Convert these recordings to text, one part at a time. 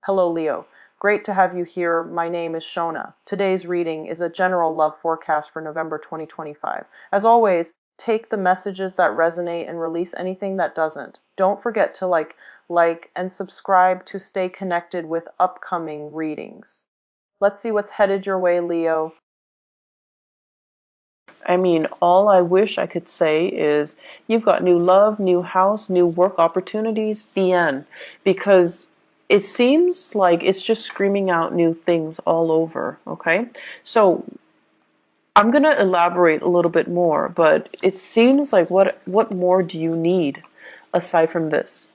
Hello, Leo. Great to have you here. My name is Shona. Today's reading is a general love forecast for November 2025. As always, take the messages that resonate and release anything that doesn't. Don't forget to like, and subscribe to stay connected with upcoming readings. Let's see what's headed your way, Leo. I mean, all I wish I could say is you've got new love, new house, new work opportunities, the end. Because it seems like it's just screaming out new things all over, okay? So I'm going to elaborate a little bit more, but it seems like what more do you need aside from this?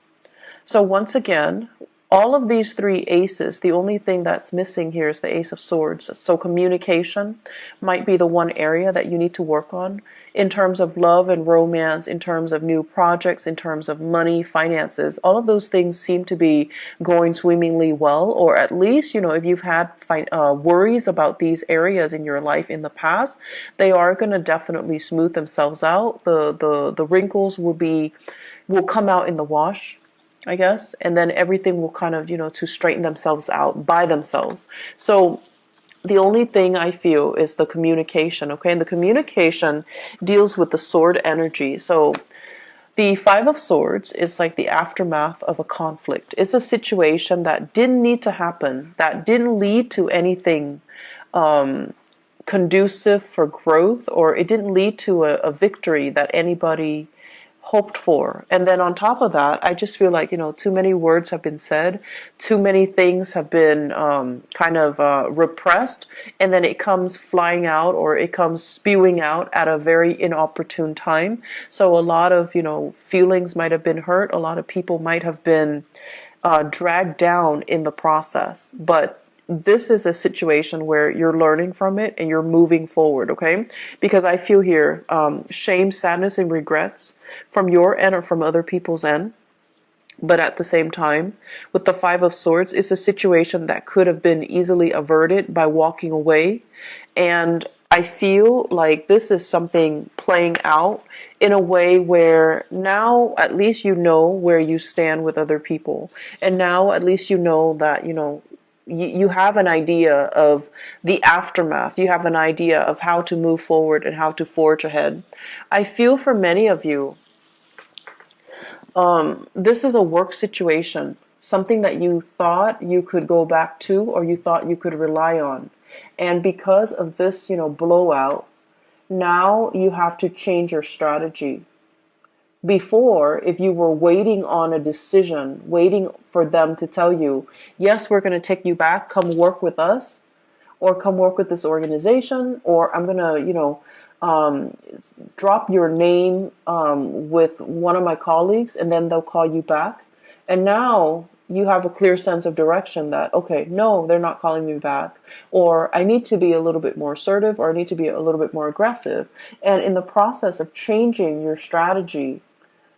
So once again, all of these three aces, the only thing that's missing here is the Ace of Swords. So communication might be the one area that you need to work on in terms of love and romance, in terms of new projects, in terms of money, finances. All of those things seem to be going swimmingly well, or at least, if you've had worries about these areas in your life in the past, they are going to definitely smooth themselves out. The wrinkles will come out in the wash, I guess, and then everything will kind of, to straighten themselves out by themselves. So the only thing I feel is the communication, okay? And the communication deals with the sword energy. So the Five of Swords is like the aftermath of a conflict. It's a situation that didn't need to happen, that didn't lead to anything conducive for growth, or it didn't lead to a victory that anybody hoped for. And then on top of that, I just feel like, too many words have been said, too many things have been repressed, and then it comes flying out, or it comes spewing out at a very inopportune time. So a lot of, feelings might have been hurt, a lot of people might have been dragged down in the process. But this is a situation where you're learning from it and you're moving forward, okay? Because I feel here shame, sadness, and regrets from your end or from other people's end. But at the same time, with the Five of Swords, it's a situation that could have been easily averted by walking away. And I feel like this is something playing out in a way where now at least you know where you stand with other people. And now at least you know that, you have an idea of the aftermath. You have an idea of how to move forward and how to forge ahead. I feel for many of you, this is a work situation, something that you thought you could go back to or you thought you could rely on. And because of this, blowout, now you have to change your strategy. Before, if you were waiting on a decision, waiting for them to tell you, yes, we're going to take you back, come work with us, or come work with this organization, or I'm going to, drop your name with one of my colleagues, and then they'll call you back. And now you have a clear sense of direction that, okay, no, they're not calling me back, or I need to be a little bit more assertive, or I need to be a little bit more aggressive. And in the process of changing your strategy,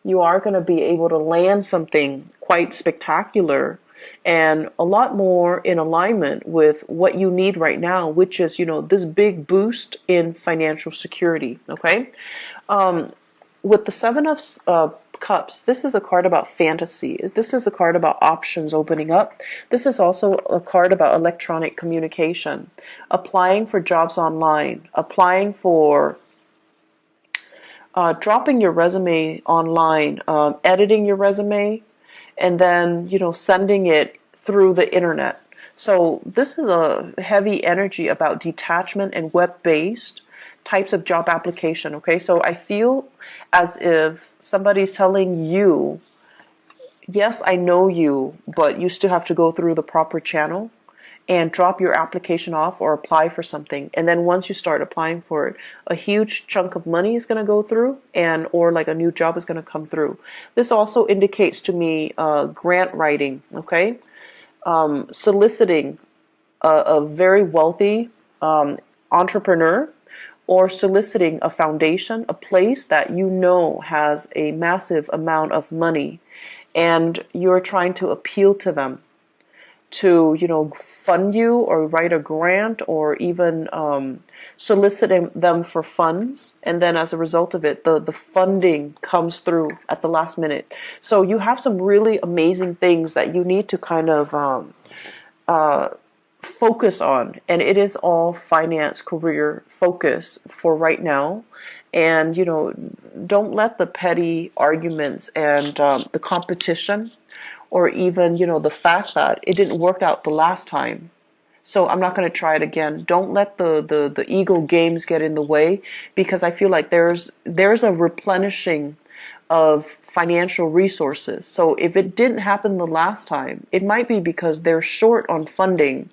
you are going to be able to land something quite spectacular and a lot more in alignment with what you need right now, which is, this big boost in financial security, okay? With the Seven of Cups, this is a card about fantasy. This is a card about options opening up. This is also a card about electronic communication, applying for jobs online, applying for dropping your resume online, editing your resume, and then, sending it through the internet. So this is a heavy energy about detachment and web-based types of job application, okay? So I feel as if somebody's telling you, yes, I know you, but you still have to go through the proper channel and drop your application off or apply for something. And then once you start applying for it, a huge chunk of money is going to go through, or like a new job is going to come through. This also indicates to me grant writing, okay? Soliciting a very wealthy entrepreneur, or soliciting a foundation, a place that has a massive amount of money, and you're trying to appeal to them to, fund you or write a grant or even solicit them for funds. And then as a result of it, the funding comes through at the last minute. So you have some really amazing things that you need to kind of focus on, and it is all finance career focus for right now. And don't let the petty arguments and the competition, or even the fact that it didn't work out the last time, so I'm not going to try it again. Don't let the ego games get in the way, because I feel like there's a replenishing of financial resources. So if it didn't happen the last time, it might be because they're short on funding.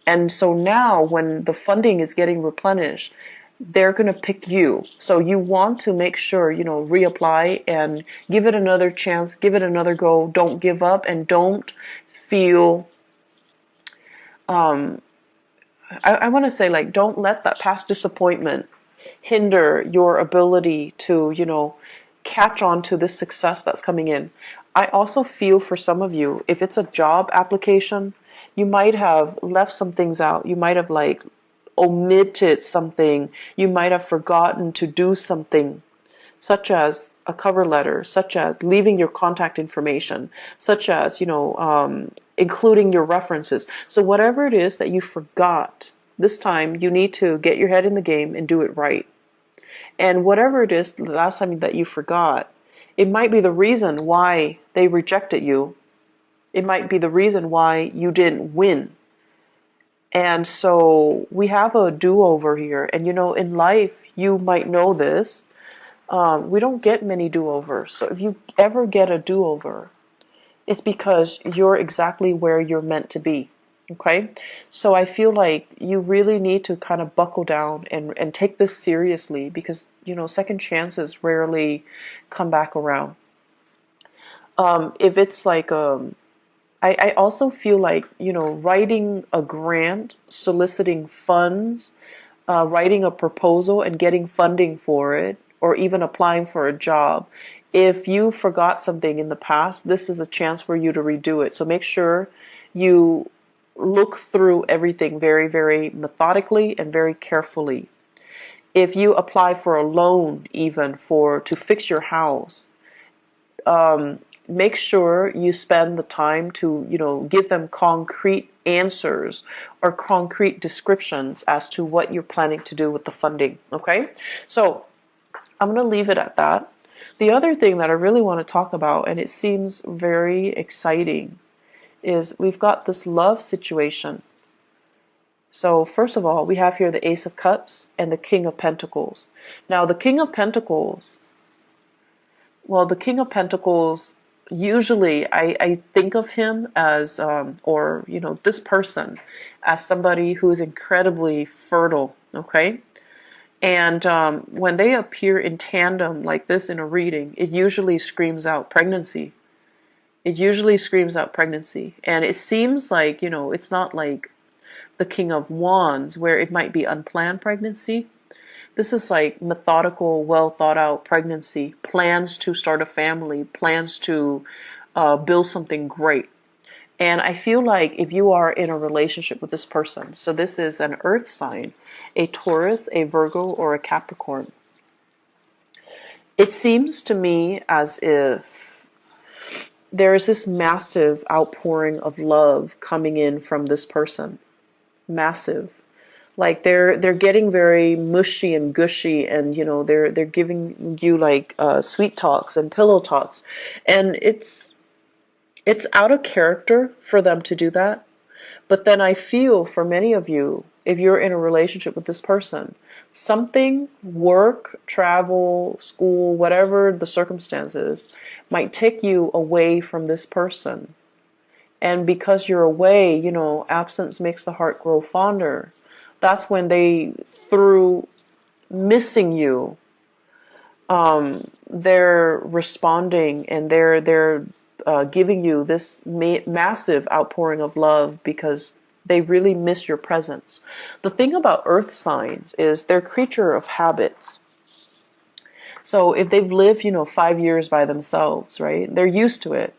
And so now when the funding is getting replenished, they're going to pick you. So you want to make sure, reapply and give it another chance, give it another go. Don't give up, and don't feel, I want to say, like, don't let that past disappointment hinder your ability to, catch on to this success that's coming in. I also feel for some of you, if it's a job application, you might have left some things out. You might have like omitted something. You might have forgotten to do something, such as a cover letter, such as leaving your contact information, such as, including your references. So whatever it is that you forgot, this time you need to get your head in the game and do it right. And whatever it is the last time that you forgot, it might be the reason why they rejected you. It might be the reason why you didn't win. And so we have a do-over here. And in life, you might know this. We don't get many do-overs. So if you ever get a do-over, it's because you're exactly where you're meant to be. Okay? So I feel like you really need to kind of buckle down and take this seriously, because, second chances rarely come back around. If it's like, I also feel like, writing a grant, soliciting funds, writing a proposal and getting funding for it, or even applying for a job. If you forgot something in the past, this is a chance for you to redo it. So make sure you look through everything very, very methodically and very carefully. If you apply for a loan, even to fix your house, make sure you spend the time to, give them concrete answers or concrete descriptions as to what you're planning to do with the funding. Okay? So I'm going to leave it at that. The other thing that I really want to talk about, and it seems very exciting, is we've got this love situation. So first of all, we have here the Ace of Cups and the King of Pentacles. Now the King of Pentacles, usually I think of him as, or this person as somebody who is incredibly fertile, okay? And when they appear in tandem like this in a reading, it usually screams out pregnancy. It usually screams out pregnancy. And it seems like, it's not like the King of Wands where it might be unplanned pregnancy. This is like methodical, well thought out pregnancy, plans to start a family, plans to build something great. And I feel like if you are in a relationship with this person, so this is an earth sign, a Taurus, a Virgo, or a Capricorn, it seems to me as if there is this massive outpouring of love coming in from this person. Massive. Like they're getting very mushy and gushy, and they're giving you like sweet talks and pillow talks, and it's out of character for them to do that. But then I feel for many of you, if you're in a relationship with this person, something, work, travel, school, whatever the circumstances, might take you away from this person. And because you're away, absence makes the heart grow fonder. That's when they, through missing you, they're responding, and they're giving you this massive outpouring of love because they really miss your presence. The thing about earth signs is they're creature of habits. So if they've lived, 5 years by themselves, right, they're used to it.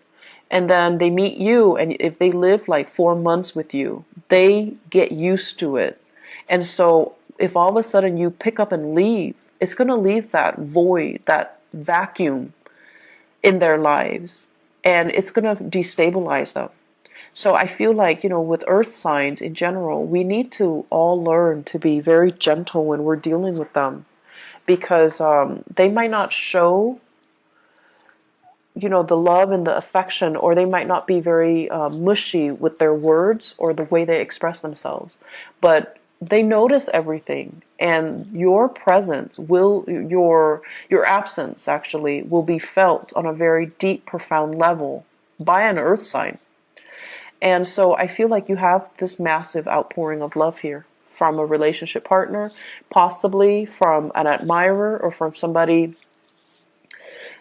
And then they meet you, and if they live like 4 months with you, they get used to it. And so if all of a sudden you pick up and leave, it's going to leave that void, that vacuum in their lives, and it's going to destabilize them. So I feel like, with earth signs in general, we need to all learn to be very gentle when we're dealing with them, because they might not show, the love and the affection, or they might not be very mushy with their words or the way they express themselves, but they notice everything, and your presence will, your absence actually will be felt on a very deep, profound level by an earth sign. And so I feel like you have this massive outpouring of love here from a relationship partner, possibly from an admirer, or from somebody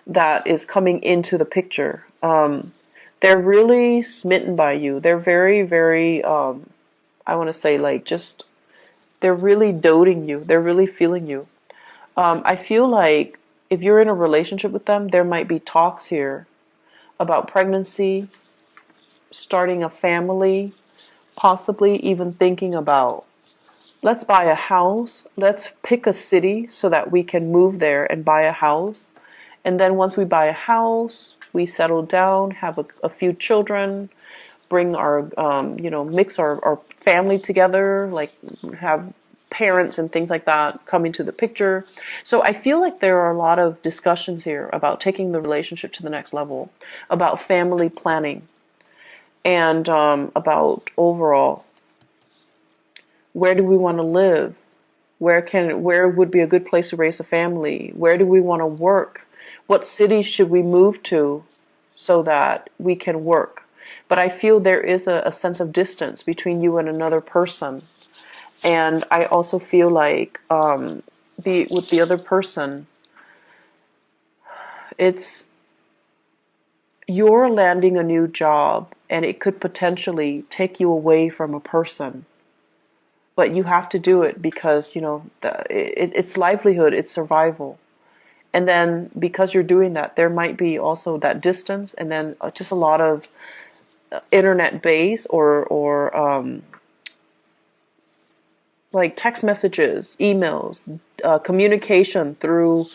that is coming into the picture. They're really smitten by you. They're very, very, I want to say, like, just, they're really doting you. They're really feeling you. I feel like if you're in a relationship with them, there might be talks here about pregnancy, starting a family, possibly even thinking about, let's buy a house, let's pick a city so that we can move there and buy a house. And then once we buy a house, we settle down, have a few children, bring our, mix our family together, like have parents and things like that come into the picture. So I feel like there are a lot of discussions here about taking the relationship to the next level, about family planning, and about overall, where do we want to live? Where would be a good place to raise a family? Where do we want to work? What cities should we move to so that we can work? But I feel there is a sense of distance between you and another person. And I also feel like with the other person, it's, you're landing a new job, and it could potentially take you away from a person. But you have to do it because, it's livelihood, it's survival. And then because you're doing that, there might be also that distance, and then just a lot of internet base, or like text messages, emails, communication through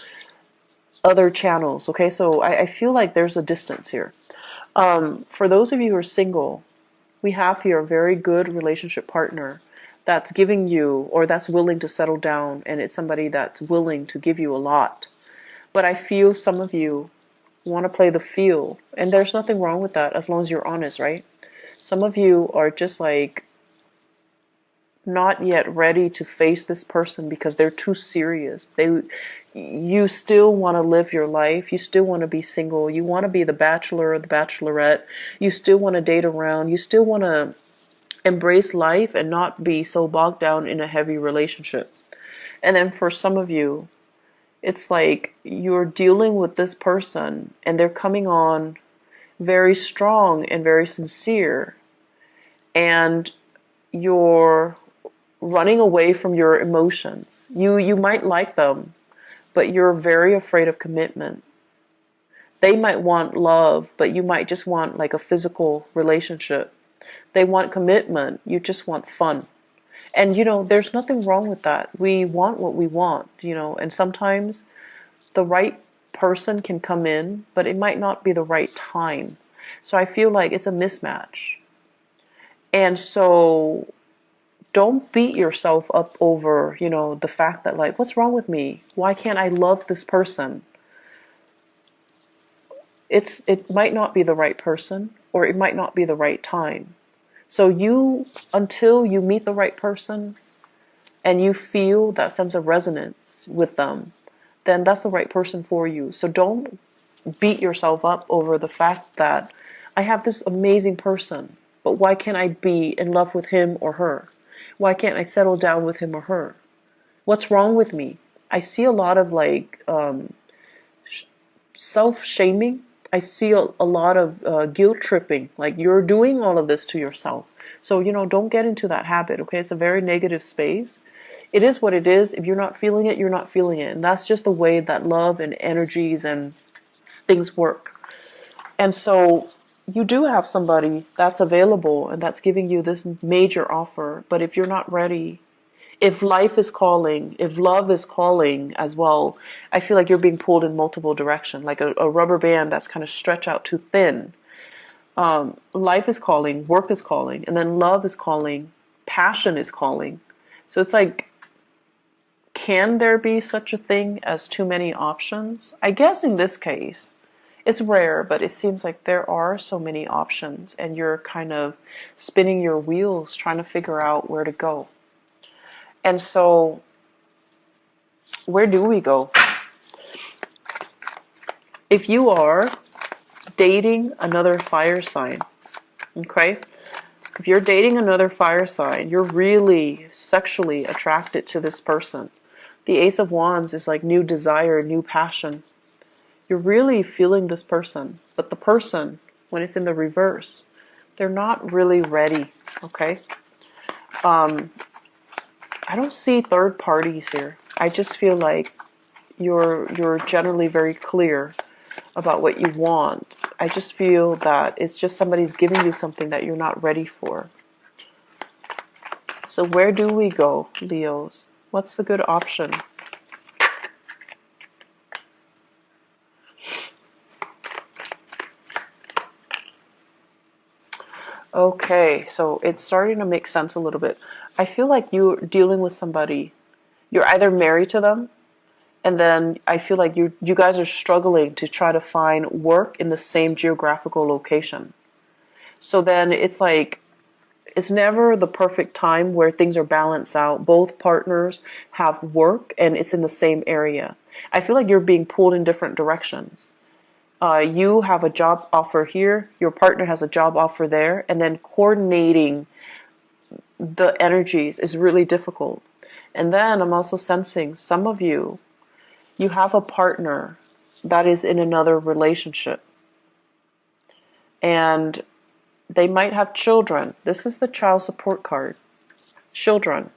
other channels. Okay, so I feel like there's a distance here. For those of you who are single, we have here a very good relationship partner that's giving you, or that's willing to settle down, and it's somebody that's willing to give you a lot. But I feel some of you want to play the field, and there's nothing wrong with that as long as you're honest, right? Some of you are just like not yet ready to face this person because they're too serious. You still want to live your life. You still want to be single. You want to be the bachelor or the bachelorette. You still want to date around. You still want to embrace life and not be so bogged down in a heavy relationship. And then for some of you, it's like you're dealing with this person and they're coming on very strong and very sincere, and you're running away from your emotions. You might like them, but you're very afraid of commitment. They might want love, but you might just want like a physical relationship. They want commitment, you just want fun. And there's nothing wrong with that. We want what we want, and sometimes the right person can come in, but it might not be the right time. So I feel like it's a mismatch. And so don't beat yourself up over, the fact that, like, what's wrong with me? Why can't I love this person? It might not be the right person, or it might not be the right time. So until you meet the right person and you feel that sense of resonance with them, then that's the right person for you. So don't beat yourself up over the fact that I have this amazing person, but why can't I be in love with him or her? Why can't I settle down with him or her? What's wrong with me? I see a lot of like self-shaming. I see a lot of guilt tripping. Like, you're doing all of this to yourself. So, don't get into that habit, okay? It's a very negative space. It is what it is. If you're not feeling it, you're not feeling it. And that's just the way that love and energies and things work. And so you do have somebody that's available and that's giving you this major offer. But if you're not ready, if life is calling, if love is calling as well, I feel like you're being pulled in multiple directions, like a rubber band that's kind of stretched out too thin. Life is calling, work is calling, and then love is calling, passion is calling. So it's like, can there be such a thing as too many options? I guess in this case, it's rare, but it seems like there are so many options, and you're kind of spinning your wheels trying to figure out where to go. And so, where do we go? If you are dating another fire sign, okay? If you're dating another fire sign, you're really sexually attracted to this person. The Ace of Wands is like new desire, new passion. You're really feeling this person, but the person, when it's in the reverse, they're not really ready, okay? I don't see third parties here. I just feel like you're generally very clear about what you want. I just feel that it's just somebody's giving you something that you're not ready for. So where do we go, Leos? What's the good option? Okay, so it's starting to make sense a little bit. I feel like you're dealing with somebody. You're either married to them, and then I feel like you guys are struggling to try to find work in the same geographical location. So then it's like, it's never the perfect time where things are balanced out. Both partners have work and it's in the same area. I feel like you're being pulled in different directions. You have a job offer here, your partner has a job offer there, and then coordinating the energies is really difficult. And then I'm also sensing some of you have a partner that is in another relationship. And they might have children. This is the child support card. Children.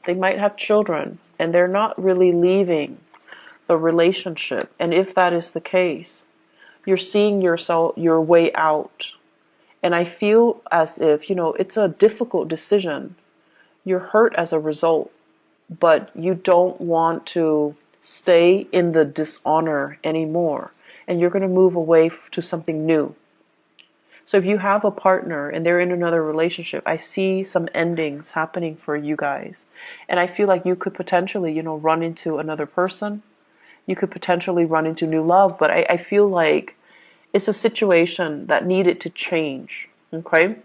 They might have children, and they're not really leaving the relationship. And if that is the case, you're seeing your way out. And I feel as if, it's a difficult decision. You're hurt as a result, but you don't want to stay in the dishonor anymore. And you're going to move away to something new. So if you have a partner and they're in another relationship, I see some endings happening for you guys. And I feel like you could potentially, run into another person. You could potentially run into new love. But I feel like it's a situation that needed to change. Okay?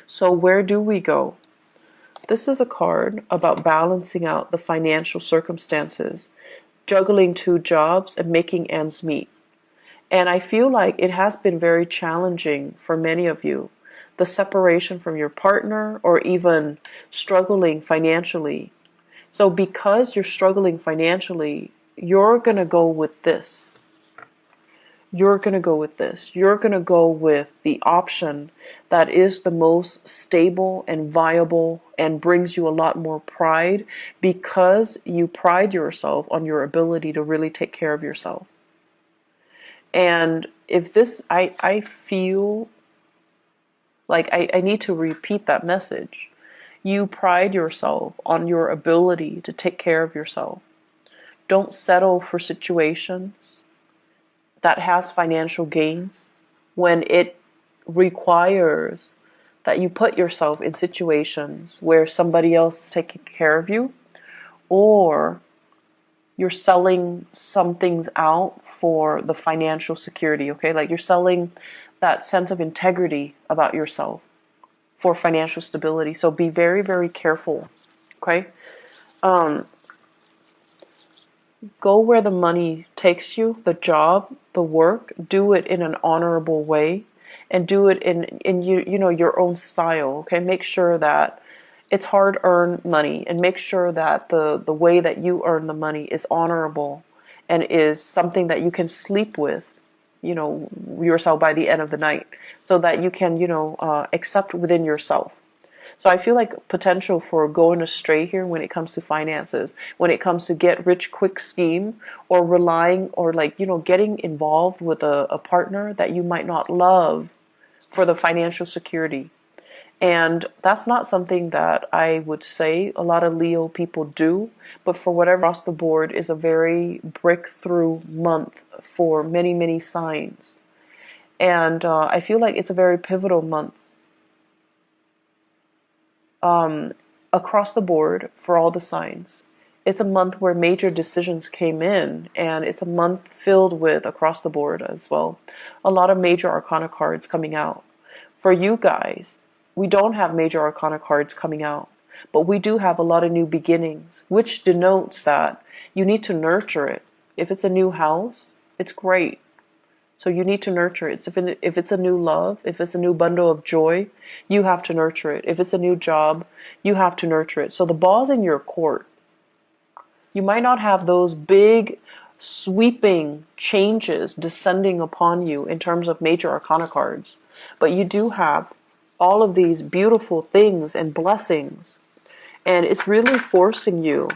So where do we go? This is a card about balancing out the financial circumstances, juggling two jobs, and making ends meet. And I feel like it has been very challenging for many of you. The separation from your partner or even struggling financially. So because you're struggling financially, you're going to go with this. You're going to go with this. You're going to go with the option that is the most stable and viable and brings you a lot more pride because you pride yourself on your ability to really take care of yourself. And if this, I feel like I need to repeat that message. You pride yourself on your ability to take care of yourself. Don't settle for situations that has financial gains when it requires that you put yourself in situations where somebody else is taking care of you, or you're selling some things out for the financial security, okay? Like you're selling that sense of integrity about yourself for financial stability. So be very, very careful, okay? Go where the money takes you, the job, the work. Do it in an honorable way, and do it in your own style, okay? Make sure that it's hard-earned money, and make sure that the way that you earn the money is honorable and is something that you can sleep with, yourself by the end of the night, so that you can, accept within yourself. So I feel like potential for going astray here when it comes to finances, when it comes to get rich quick scheme, or relying or getting involved with a partner that you might not love for the financial security. And that's not something that I would say a lot of Leo people do, but for whatever across the board is a very breakthrough month for many, many signs. And I feel like it's a very pivotal month across the board for all the signs. It's a month where major decisions came in, and it's a month filled with, across the board as well, a lot of major arcana cards coming out. For you guys, we don't have major arcana cards coming out, but we do have a lot of new beginnings, which denotes that you need to nurture it. If it's a new house, it's great. So you need to nurture it. If it's a new love, if it's a new bundle of joy, you have to nurture it. If it's a new job, you have to nurture it. So the ball's in your court. You might not have those big, sweeping changes descending upon you in terms of major arcana cards, but you do have all of these beautiful things and blessings. And it's really forcing you,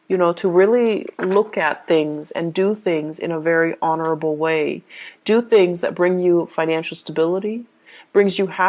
to really look at things and do things in a very honorable way. Do things that bring you financial stability, brings you happiness.